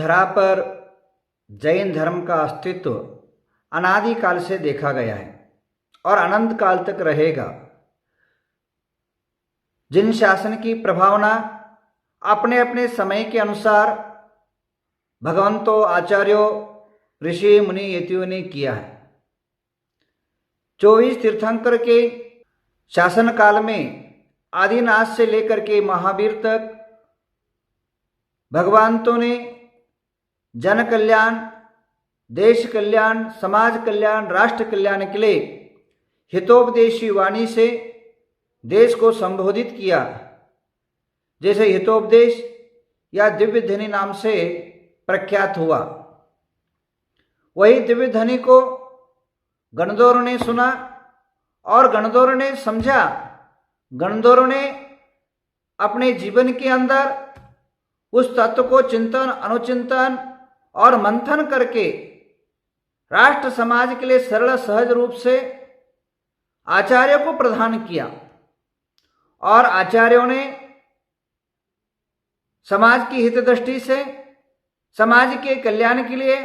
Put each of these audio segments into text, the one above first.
धरा पर जैन धर्म का अस्तित्व अनादिकाल से देखा गया है और अनंत काल तक रहेगा। जिन शासन की प्रभावना अपने अपने समय के अनुसार भगवंतों, आचार्यों, ऋषि मुनि यतियों ने किया है। 24 तीर्थंकर के शासन काल में आदिनाथ से लेकर के महावीर तक भगवंतों ने जन कल्याण, देश कल्याण, समाज कल्याण, राष्ट्र कल्याण के लिए हितोपदेशी वाणी से देश को संबोधित किया। जैसे हितोपदेश या दिव्य ध्वनि नाम से प्रख्यात हुआ। वही दिव्य ध्वनि को गणदौरों ने सुना और गणदौरों ने समझा। गणदौरों ने अपने जीवन के अंदर उस तत्व को चिंतन, अनुचिंतन और मंथन करके राष्ट्र समाज के लिए सरल सहज रूप से आचार्यों को प्रदान किया और आचार्यों ने समाज की हित दृष्टि से, समाज के कल्याण के लिए,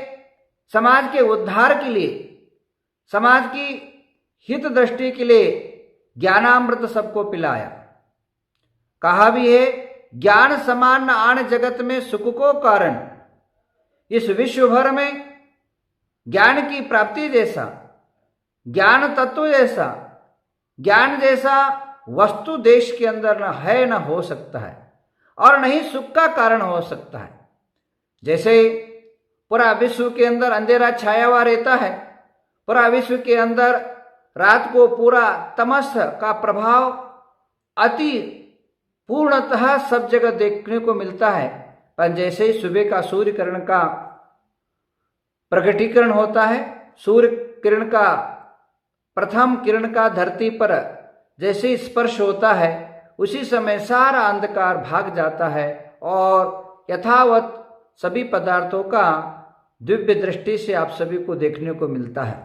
समाज के उद्धार के लिए, समाज की हित दृष्टि के लिए ज्ञानामृत सबको पिलाया। कहा भी है, ज्ञान समान न आन जगत में सुख को कारण। इस विश्व भर में ज्ञान की प्राप्ति जैसा, ज्ञान तत्व जैसा, ज्ञान जैसा वस्तु देश के अंदर न है, न हो सकता है और न ही सुख का कारण हो सकता है। जैसे पूरा विश्व के अंदर अंधेरा छाया हुआ रहता है, पूरा विश्व के अंदर रात को पूरा तमस का प्रभाव अति पूर्णतः सब जगह देखने को मिलता है, पर जैसे ही सुबह का सूर्य किरण का प्रकटीकरण होता है, सूर्य किरण का प्रथम किरण का धरती पर जैसे स्पर्श होता है, उसी समय सारा अंधकार भाग जाता है और यथावत सभी पदार्थों का दिव्य दृष्टि से आप सभी को देखने को मिलता है।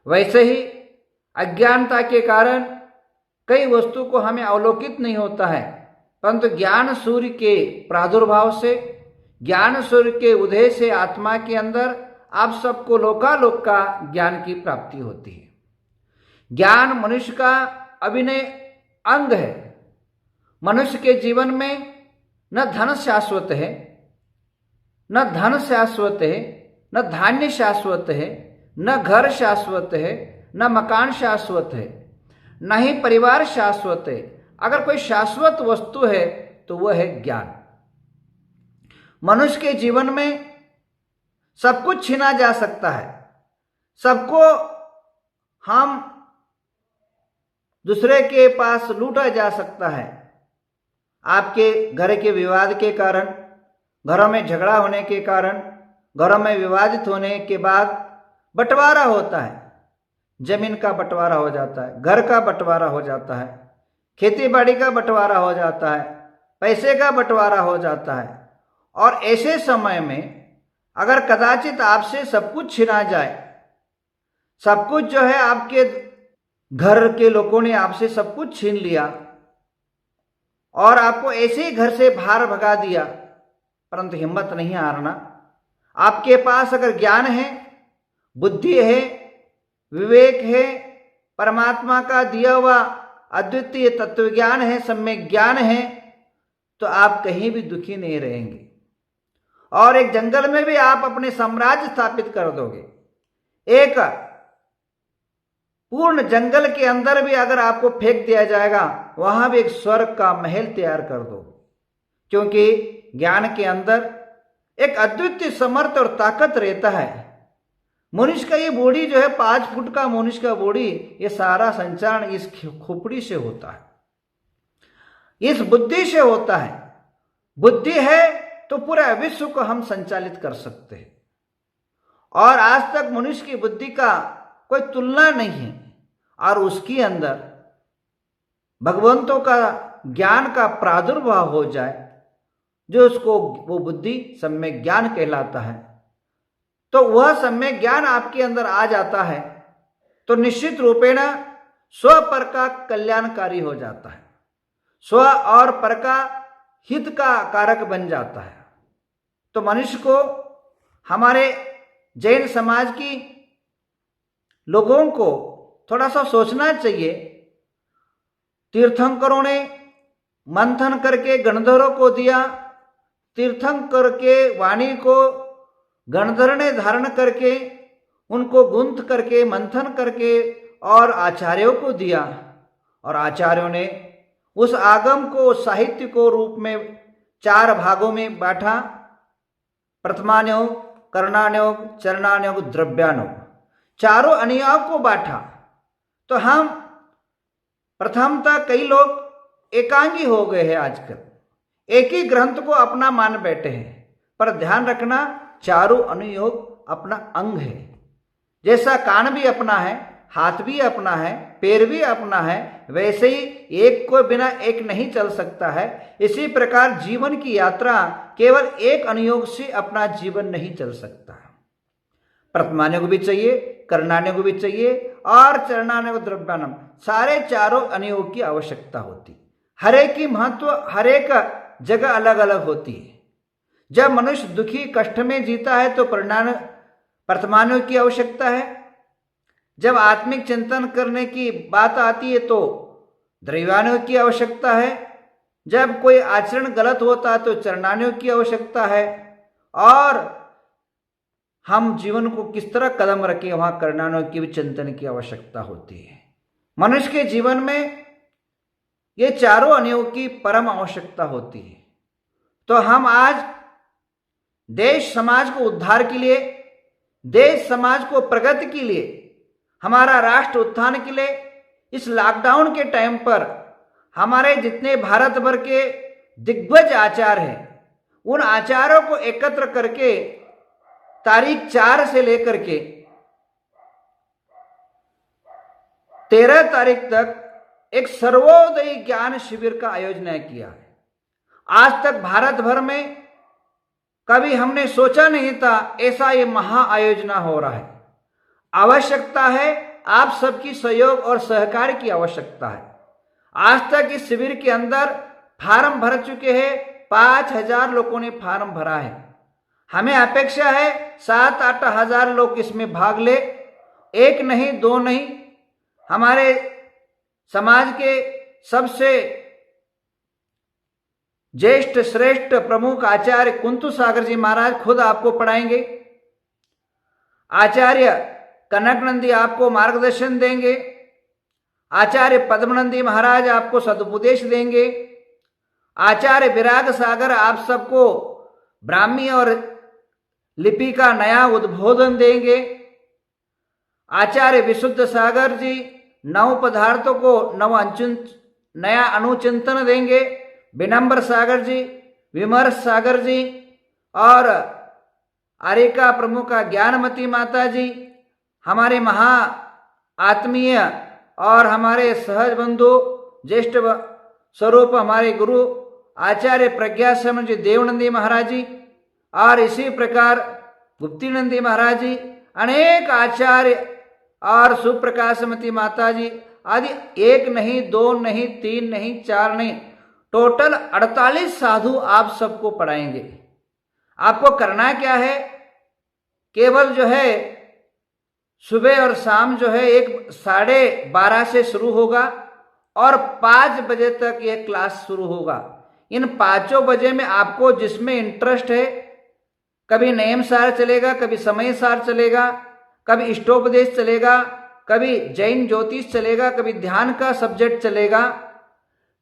वैसे ही अज्ञानता के कारण कई वस्तु को हमें अवलोकित नहीं होता है, परंतु ज्ञान सूर्य के प्रादुर्भाव से, ज्ञान सूर्य के उदय से आत्मा के अंदर आप सबको लोकालोक का ज्ञान की प्राप्ति होती है। ज्ञान मनुष्य का अभिनय अंग है। मनुष्य के जीवन में न धन शाश्वत है, न धन शाश्वत है, न धान्य शाश्वत है, न घर शाश्वत है, न मकान शाश्वत है, न ही परिवार शाश्वत है। अगर कोई शाश्वत वस्तु है तो वह है ज्ञान। मनुष्य के जीवन में सब कुछ छीना जा सकता है, सबको हम दूसरे के पास लूटा जा सकता है। आपके घर के विवाद के कारण, घरों में झगड़ा होने के कारण, घरों में विवादित होने के बाद बंटवारा होता है। जमीन का बंटवारा हो जाता है, घर का बंटवारा हो जाता है, खेती बाड़ी का बंटवारा हो जाता है, पैसे का बंटवारा हो जाता है। और ऐसे समय में अगर कदाचित आपसे सब कुछ छिना जाए, सब कुछ जो है आपके घर के लोगों ने आपसे सब कुछ छीन लिया और आपको ऐसे ही घर से बाहर भगा दिया, परंतु हिम्मत नहीं हारना। आपके पास अगर ज्ञान है, बुद्धि है, विवेक है, परमात्मा का दिया हुआ अद्वितीय तत्व ज्ञान है, सम्यक ज्ञान है, तो आप कहीं भी दुखी नहीं रहेंगे और एक जंगल में भी आप अपने साम्राज्य स्थापित कर दोगे। एक पूर्ण जंगल के अंदर भी अगर आपको फेंक दिया जाएगा, वहां भी एक स्वर्ग का महल तैयार कर दो, क्योंकि ज्ञान के अंदर एक अद्वितीय समर्थ और ताकत रहता है। मनुष्य का ये बॉडी जो है 5 फुट का मनुष्य का बॉडी, ये सारा संचालन इस खोपड़ी से होता है, इस बुद्धि से होता है। बुद्धि है तो पूरा विश्व को हम संचालित कर सकते हैं और आज तक मनुष्य की बुद्धि का कोई तुलना नहीं है। और उसके अंदर भगवंतों का ज्ञान का प्रादुर्भाव हो जाए, जो उसको वो बुद्धि सम्यक ज्ञान कहलाता है, तो वह सम्यक ज्ञान आपके अंदर आ जाता है तो निश्चित रूपेण स्व पर का कल्याणकारी हो जाता है, स्व और पर का हित का कारक बन जाता है। तो मनुष्य को, हमारे जैन समाज की लोगों को थोड़ा सा सोचना चाहिए। तीर्थंकरों ने मंथन करके गणधरों को दिया, तीर्थंकर के वाणी को गणधर ने धारण करके उनको गुंथ करके मंथन करके और आचार्यों को दिया, और आचार्यों ने उस आगम को, साहित्य को रूप में 4 भागों में बांटा। प्रथमानुयोग, करणानुयोग, चरणानुयोग, द्रव्यानुयोग, चारों अनुयोग को बांटा। तो हम प्रथमतः कई लोग एकांगी हो गए हैं आजकल, एक ही ग्रंथ को अपना मान बैठे हैं, पर ध्यान रखना चारों अनुयोग अपना अंग है। जैसा कान भी अपना है, हाथ भी अपना है, पैर भी अपना है, वैसे ही एक को बिना एक नहीं चल सकता है। इसी प्रकार जीवन की यात्रा केवल एक अनुयोग से अपना जीवन नहीं चल सकता। प्रथमानुयोग भी चाहिए, करणानुयोग भी चाहिए और चरणानुयोग, द्रव्यानुयोग, सारे चारों अनुयोग की आवश्यकता होती। हर एक की महत्व हर एक जगह अलग अलग होती है। जब मनुष्य दुखी कष्ट में जीता है तो प्रथमानुयोग की आवश्यकता है। जब आत्मिक चिंतन करने की बात आती है तो द्रव्यानुयोग की आवश्यकता है। जब कोई आचरण गलत होता है तो चरणानुयोग की आवश्यकता है। और हम जीवन को किस तरह कदम रखें, वहां करणानुयोग की भी चिंतन की आवश्यकता होती है। मनुष्य के जीवन में ये चारों अनुयोग की परम आवश्यकता होती है। तो हम आज देश समाज को उद्धार के लिए, देश समाज को प्रगति के लिए, हमारा राष्ट्र उत्थान के लिए इस लॉकडाउन के टाइम पर हमारे जितने भारत भर के दिग्गज आचार्य हैं, उन आचार्यों को एकत्र करके तारीख 4 से लेकर के 13 तारीख तक एक सर्वोदय ज्ञान शिविर का आयोजन किया है। आज तक भारत भर में कभी हमने सोचा नहीं था ऐसा ये महा आयोजन हो रहा है। आवश्यकता है आप सबकी सहयोग और सहकार की आवश्यकता है। आज तक इस शिविर के अंदर फार्म भर चुके हैं, 5000 लोगों ने फार्म भरा है। हमें अपेक्षा है 7-8 हजार लोग इसमें भाग ले। एक नहीं, 2 नहीं, हमारे समाज के सबसे ज्येष्ठ श्रेष्ठ प्रमुख आचार्य कुंतु सागर जी महाराज खुद आपको पढ़ाएंगे। आचार्य कनकनंदी आपको मार्गदर्शन देंगे। आचार्य पद्मनंदी महाराज आपको सदुपदेश देंगे। आचार्य विराग सागर आप सबको ब्राह्मी और लिपि का नया उद्बोधन देंगे। आचार्य विशुद्ध सागर जी नव पदार्थों को नया अनुचिंतन देंगे। विनम्र सागर जी, विमर्श सागर जी और आर्यका प्रमुख ज्ञानमती माता जी, हमारे महा आत्मीय और हमारे सहज बंधु ज्येष्ठ स्वरूप हमारे गुरु आचार्य प्रज्ञा शर्मा जी देवनंदी महाराज जी, और इसी प्रकार गुप्तीनंदी महाराज जी, अनेक आचार्य और सुप्रकाशमती माता जी आदि, 1 नहीं, 2 नहीं, 3 नहीं, 4 नहीं, टोटल 48 साधु आप सबको पढ़ाएंगे। आपको करना क्या है, केवल जो है सुबह और शाम जो है 12:30 से शुरू होगा और 5 बजे तक यह क्लास शुरू होगा। इन 5 बजे में आपको जिसमें इंटरेस्ट है, कभी नियम सार चलेगा, कभी समय सार चलेगा, कभी इष्टोपदेश चलेगा, कभी जैन ज्योतिष चलेगा, कभी ध्यान का सब्जेक्ट चलेगा,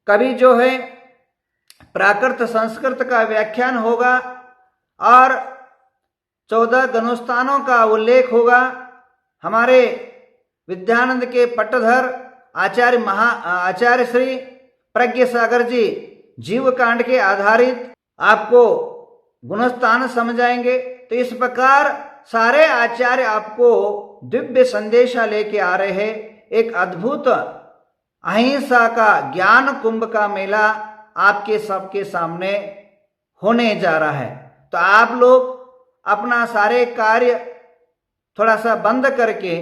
कभी जो है प्राकृत संस्कृत का व्याख्यान होगा और 14 गणस्थानों का उल्लेख होगा। हमारे विद्यानंद के पट्टधर आचार्य श्री प्रज्ञ सागर जी जीव कांड के आधारित आपको गुणस्थान समझाएंगे। तो इस प्रकार सारे आचार्य आपको दिव्य संदेशा लेके आ रहे हैं। एक अद्भुत अहिंसा का ज्ञान कुंभ का मेला आपके सबके सामने होने जा रहा है। तो आप लोग अपना सारे कार्य थोड़ा सा बंद करके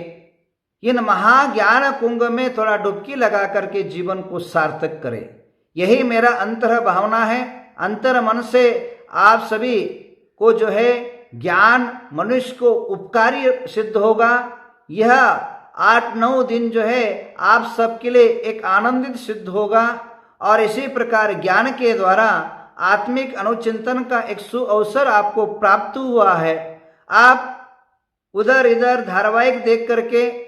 इन महाज्ञान कुंभ में थोड़ा डुबकी लगा करके जीवन को सार्थक करें। यही मेरा अंतर भावना है। अंतर मन से आप सभी को जो है ज्ञान मनुष्य को उपकारी सिद्ध होगा। यह 8-9 दिन जो है आप सबके लिए एक आनंदित सिद्ध होगा और इसी प्रकार ज्ञान के द्वारा आत्मिक अनुचिंतन का एक सुअवसर आपको प्राप्त हुआ है। आप उधर इधर धारावाहिक देख करके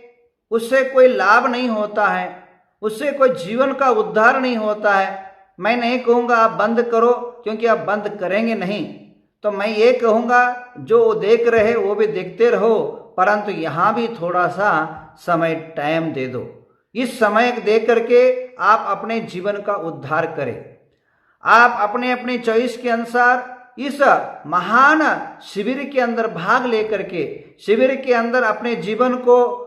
उससे कोई लाभ नहीं होता है, उससे कोई जीवन का उद्धार नहीं होता है। मैं नहीं कहूँगा आप बंद करो, क्योंकि आप बंद करेंगे नहीं। तो मैं ये कहूँगा जो देख रहे वो भी देखते रहो, परंतु यहाँ भी थोड़ा सा समय टाइम दे दो। इस समय दे करके आप अपने जीवन का उद्धार करें। आप अपने अपने चॉइस के अनुसार इस महान शिविर के अंदर भाग लेकर के शिविर के अंदर अपने जीवन को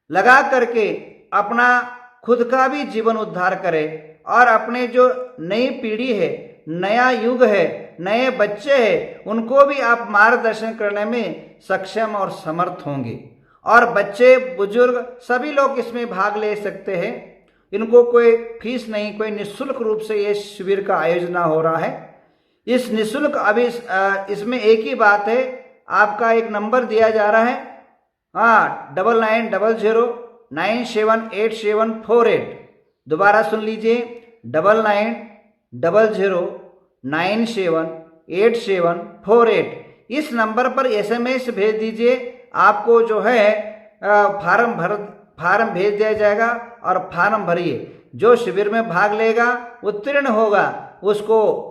लगा करके अपना खुद का भी जीवन उद्धार करें और अपने जो नई पीढ़ी है, नया युग है, नए बच्चे हैं, उनको भी आप मार्गदर्शन करने में सक्षम और समर्थ होंगे। और बच्चे बुजुर्ग सभी लोग इसमें भाग ले सकते हैं। इनको कोई फीस नहीं, कोई निःशुल्क रूप से ये शिविर का आयोजन हो रहा है। इस निःशुल्क अभी इसमें एक ही बात है, आपका एक नंबर दिया जा रहा है 9900978748। दोबारा सुन लीजिए 9900978748। इस नंबर पर SMS भेज दीजिए। आपको जो है फार्म भेज दिया जाएगा और फार्म भरिए। जो शिविर में भाग लेगा, उत्तीर्ण होगा, उसको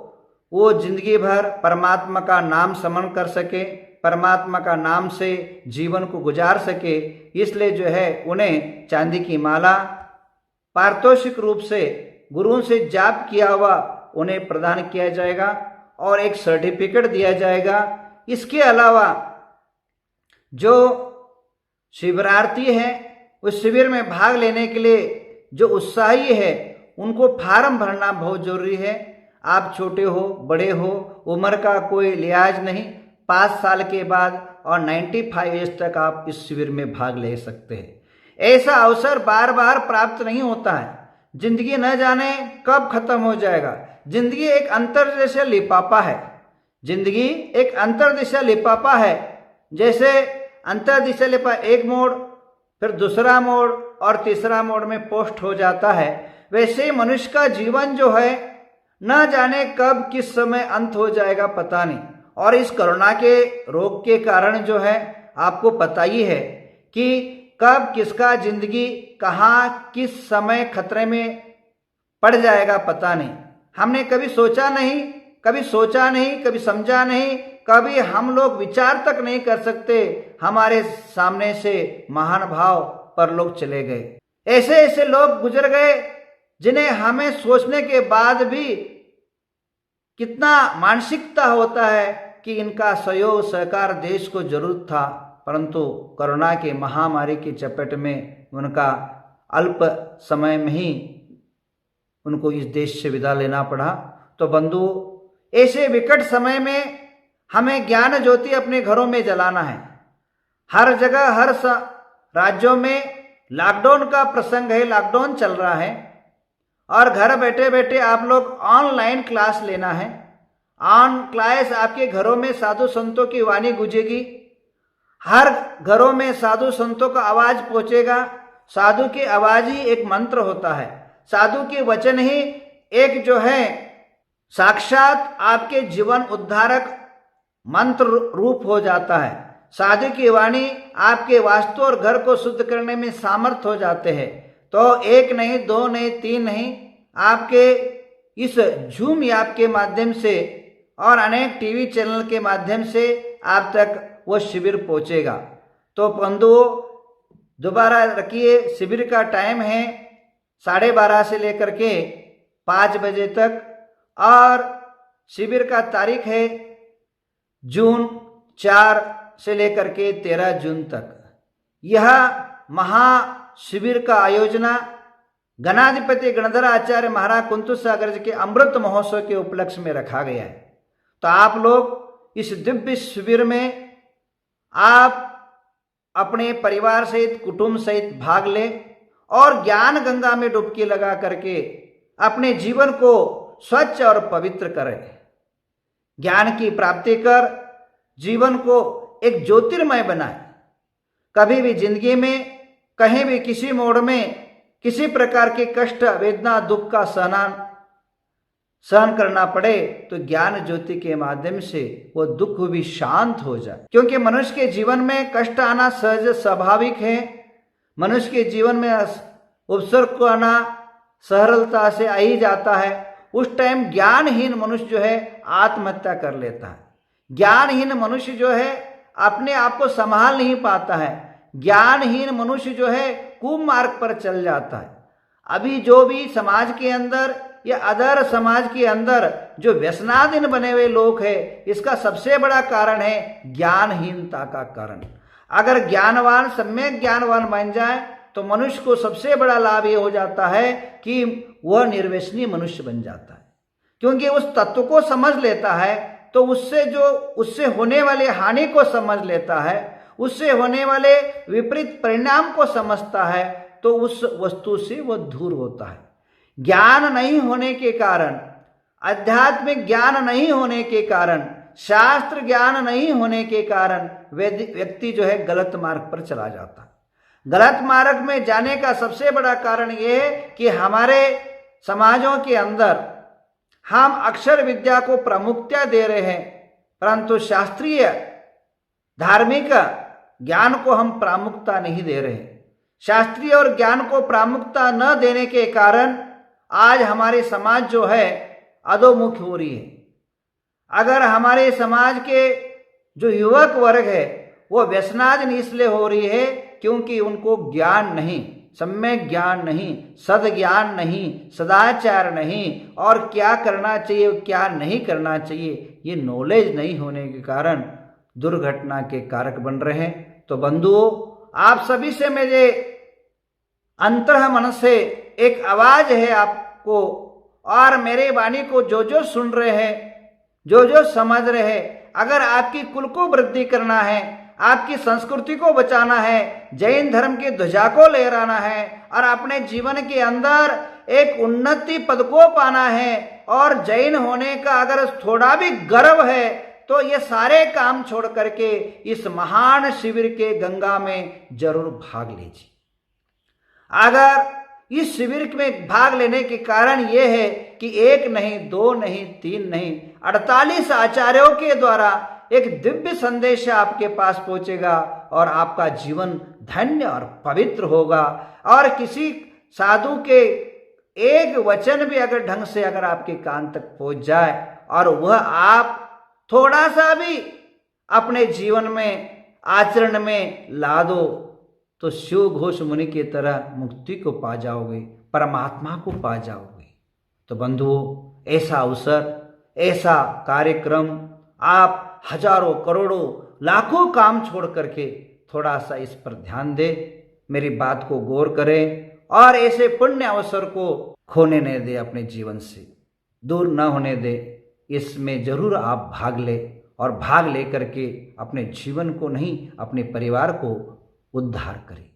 वो जिंदगी भर परमात्मा का नाम स्मरण कर सके, परमात्मा का नाम से जीवन को गुजार सके। इसलिए जो है उन्हें चांदी की माला पारितोषिक रूप से गुरुओं से जाप किया हुआ उन्हें प्रदान किया जाएगा और एक सर्टिफिकेट दिया जाएगा। इसके अलावा जो शिविरार्थी हैं उस शिविर में भाग लेने के लिए जो उत्साही है, उनको फार्म भरना बहुत जरूरी है। आप छोटे हो बड़े हो, उम्र का कोई लिहाज नहीं। 5 साल के बाद और 95 एज तक आप इस शिविर में भाग ले सकते हैं। ऐसा अवसर बार बार प्राप्त नहीं होता है। जिंदगी न जाने कब खत्म हो जाएगा। जिंदगी एक अंतर्देशीय लिफाफा है। जिंदगी एक अंतर्दिशा लिफाफा है। जैसे अंतर्दिशा लिफाफा एक मोड़, फिर दूसरा मोड़ और तीसरा मोड़ में पोस्ट हो जाता है, वैसे ही मनुष्य का जीवन जो है न जाने कब किस समय अंत हो जाएगा पता नहीं। और इस कोरोना के रोग के कारण जो है आपको पता ही है कि कब किसका जिंदगी कहाँ किस समय खतरे में पड़ जाएगा पता नहीं। हमने कभी सोचा नहीं, कभी समझा नहीं, कभी हम लोग विचार तक नहीं कर सकते। हमारे सामने से महान भाव परलोक चले गए। ऐसे ऐसे लोग गुजर गए जिन्हें हमें सोचने के बाद भी कितना मानसिकता होता है कि इनका सहयोग सहकार देश को जरूरत था, परंतु कोरोना के महामारी की चपेट में उनका अल्प समय में ही उनको इस देश से विदा लेना पड़ा। तो बंधुओं, ऐसे विकट समय में हमें ज्ञान ज्योति अपने घरों में जलाना है। हर जगह हर राज्यों में लॉकडाउन का प्रसंग है, लॉकडाउन चल रहा है और घर बैठे बैठे आप लोग ऑनलाइन क्लास लेना है। ऑन क्लास आपके घरों में साधु संतों की वाणी गूंजेगी। हर घरों में साधु संतों का आवाज पहुंचेगा। साधु की आवाज ही एक मंत्र होता है। साधु के वचन ही एक जो है साक्षात आपके जीवन उद्धारक मंत्र रूप हो जाता है। साधु की वाणी आपके वास्तु और घर को शुद्ध करने में सामर्थ्य हो जाते हैं। तो 1 नहीं 2 नहीं 3 नहीं, आपके इस जूम ऐप के माध्यम से और अनेक टीवी चैनल के माध्यम से आप तक वो शिविर पहुंचेगा। तो बंधुओं, दोबारा रखिए, शिविर का टाइम है 12:30 से लेकर के 5 बजे तक और शिविर का तारीख है जून 4 से लेकर के 13 जून तक। यह महाशिविर का आयोजना गणाधिपति गणधर आचार्य महाराज कुंतु सागर जी के अमृत महोत्सव के उपलक्ष्य में रखा गया है। तो आप लोग इस दिव्य शिविर में आप अपने परिवार सहित कुटुंब सहित भाग लें और ज्ञान गंगा में डुबकी लगा करके अपने जीवन को स्वच्छ और पवित्र करें। ज्ञान की प्राप्ति कर जीवन को एक ज्योतिर्मय बनाए। कभी भी जिंदगी में कहीं भी किसी मोड़ में किसी प्रकार के कष्ट, वेदना, दुख का सहन करना पड़े तो ज्ञान ज्योति के माध्यम से वो दुख भी शांत हो जाए। क्योंकि मनुष्य के जीवन में कष्ट आना सहज स्वाभाविक है। मनुष्य के जीवन में उपसर्ग को आना सरलता से आ ही जाता है। उस टाइम ज्ञानहीन मनुष्य जो है आत्महत्या कर लेता है। ज्ञानहीन मनुष्य जो है अपने आप को संभाल नहीं पाता है। ज्ञानहीन मनुष्य जो है कुमार्ग पर चल जाता है। अभी जो भी समाज के अंदर या अदर समाज के अंदर जो व्यसनाधीन बने हुए लोग हैं, इसका सबसे बड़ा कारण है ज्ञानहीनता का कारण। अगर ज्ञानवान, सम्यक ज्ञानवान बन जाए तो मनुष्य को सबसे बड़ा लाभ ये हो जाता है कि वह निर्व्यसनी मनुष्य बन जाता है। क्योंकि उस तत्व को समझ लेता है तो उससे होने वाले हानि को समझ लेता है, उससे होने वाले विपरीत परिणाम को समझता है, तो उस वस्तु से वह दूर होता है। ज्ञान नहीं होने के कारण, आध्यात्मिक ज्ञान नहीं होने के कारण, शास्त्र ज्ञान नहीं होने के कारण व्यक्ति जो है गलत मार्ग पर चला जाता है। गलत मार्ग में जाने का सबसे बड़ा कारण यह है कि हमारे समाजों के अंदर हम अक्षर विद्या को प्रामुख्यता दे रहे हैं, परंतु शास्त्रीय धार्मिक ज्ञान को हम प्रामुख्यता नहीं दे रहे। शास्त्रीय और ज्ञान को प्रामुख्यता न देने के कारण आज हमारे समाज जो है अधोमुख हो रही है। अगर हमारे समाज के जो युवक वर्ग है वो व्यसनाधीन इसलिए हो रही है क्योंकि उनको ज्ञान नहीं, सम्यक ज्ञान नहीं, सद्ज्ञान नहीं, सदाचार नहीं, और क्या करना चाहिए क्या नहीं करना चाहिए ये नॉलेज नहीं होने के कारण दुर्घटना के कारक बन रहे हैं। तो बंधुओं, आप सभी से मेरे अंतः मन से एक आवाज है आपको, और मेरे वाणी को जो जो सुन रहे हैं, जो जो समझ रहे हैं, अगर आपकी कुल को वृद्धि करना है, आपकी संस्कृति को बचाना है, जैन धर्म की ध्वजा को लहराना है और अपने जीवन के अंदर एक उन्नति पद को पाना है, और जैन होने का अगर थोड़ा भी गर्व है तो ये सारे काम छोड़ करके इस महान शिविर के गंगा में जरूर भाग लीजिए। अगर इस शिविर में भाग लेने के कारण यह है कि 1 नहीं, 2 नहीं, 3 नहीं, 48 आचार्यों के द्वारा एक दिव्य संदेश आपके पास पहुंचेगा और आपका जीवन धन्य और पवित्र होगा। और किसी साधु के एक वचन भी अगर ढंग से अगर आपके कान तक पहुंच जाए और वह आप थोड़ा सा भी अपने जीवन में आचरण में ला दो तो शिव घोष मुनि की तरह मुक्ति को पा जाओगे, परमात्मा को पा जाओगे। तो बंधुओं, ऐसा अवसर, ऐसा कार्यक्रम आप हजारों, करोड़ों, लाखों काम छोड़ करके थोड़ा सा इस पर ध्यान दे, मेरी बात को गौर करें और ऐसे पुण्य अवसर को खोने न दे, अपने जीवन से दूर न होने दे। इसमें जरूर आप भाग ले और भाग लेकर के अपने जीवन को नहीं, अपने परिवार को उद्धार करें।